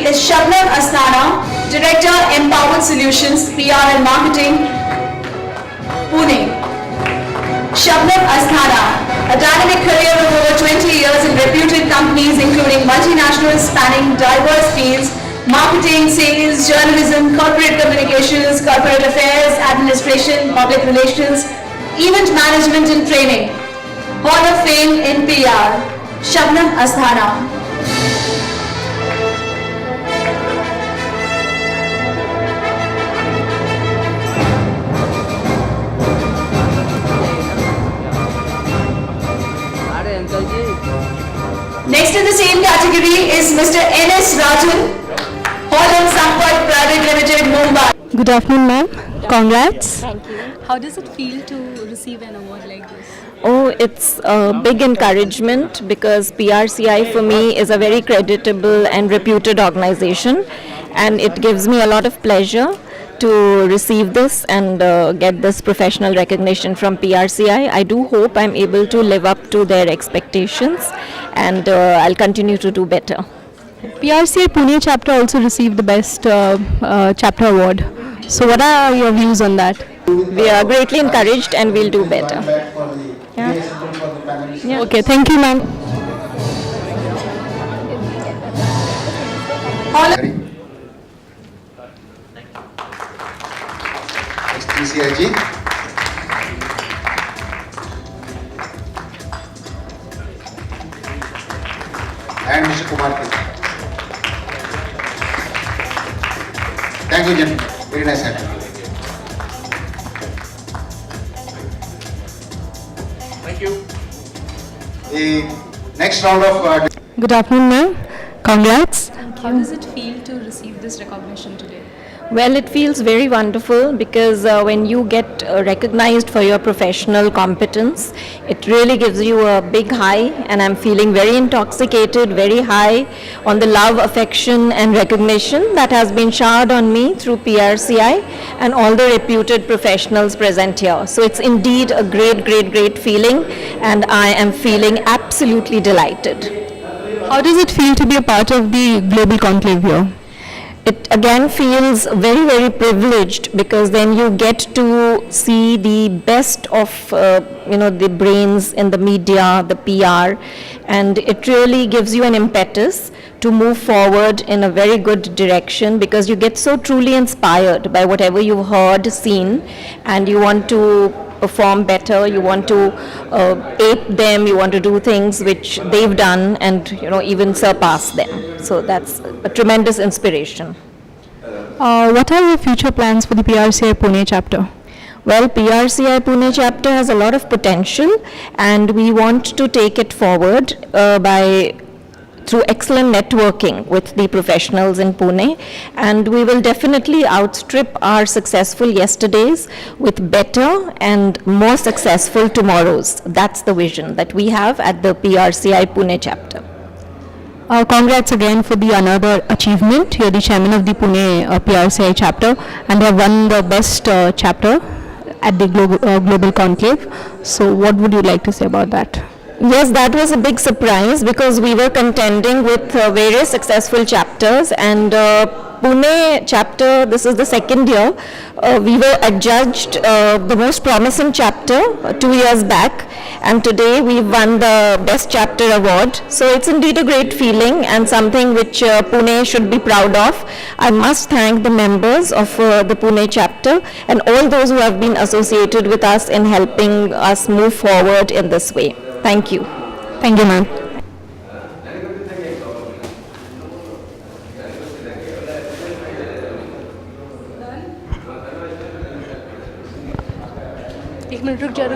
is Shabnam Asthana, Director, Empowered Solutions, PR and Marketing, Pune. Shabnam Asthana, a dynamic career of over 20 years in reputed companies including multinationals spanning diverse fields, marketing, sales, journalism, corporate communications, corporate affairs, administration, public relations, event management and training. Hall of Fame in PR, Shabnam Asthana. Next in the same category is Mr. N.S. Rajan, Holland Sampark Private Limited, Mumbai. Good afternoon, ma'am. Congrats. Thank you. How does it feel to receive an award like this? Oh, it's a big encouragement because PRCI for me is a very creditable and reputed organization, and it gives me a lot of pleasure to receive this and get this professional recognition from PRCI. I do hope I'm able to live up to their expectations, and I'll continue to do better. PRCA Pune chapter also received the best chapter award. So what are your views on that? We are greatly encouraged and we'll do better. Yeah. Okay, thank you, ma'am. Next, PCIG. And Mr. Kumar. Thank you, gentlemen. Very nice hat. Thank you. The next round of Good afternoon, ma'am. Congrats. How does it feel to receive this recognition today? Well, it feels very wonderful because when you get recognized for your professional competence, it really gives you a big high, and I'm feeling very intoxicated, very high on the love, affection and recognition that has been showered on me through PRCI and all the reputed professionals present here. So it's indeed a great feeling, and I am feeling absolutely delighted. How does it feel to be a part of the global conclave here? It again feels very privileged because then you get to see the best of the brains in the media, the PR, and it really gives you an impetus to move forward in a very good direction because you get so truly inspired by whatever you've heard, seen, and you want to perform better, you want to ape them, you want to do things which they've done and even surpass them. So that's a tremendous inspiration. What are your future plans for the PRCI Pune chapter? Well, PRCI Pune chapter has a lot of potential, and we want to take it forward through excellent networking with the professionals in Pune, and we will definitely outstrip our successful yesterdays with better and more successful tomorrows. That's the vision that we have at the PRCI Pune chapter. Congrats again for the another achievement. You're the chairman of the Pune PRCI chapter and have won the best chapter at the global conclave. So what would you like to say about that? Yes, that was a big surprise because we were contending with various successful chapters, and Pune chapter, this is the second year, we were adjudged the most promising chapter 2 years back, and today we won the best chapter award. So it's indeed a great feeling and something which Pune should be proud of. I must thank the members of the Pune chapter and all those who have been associated with us in helping us move forward in this way. Thank you. Thank you, ma'am. एक minute रुक जाना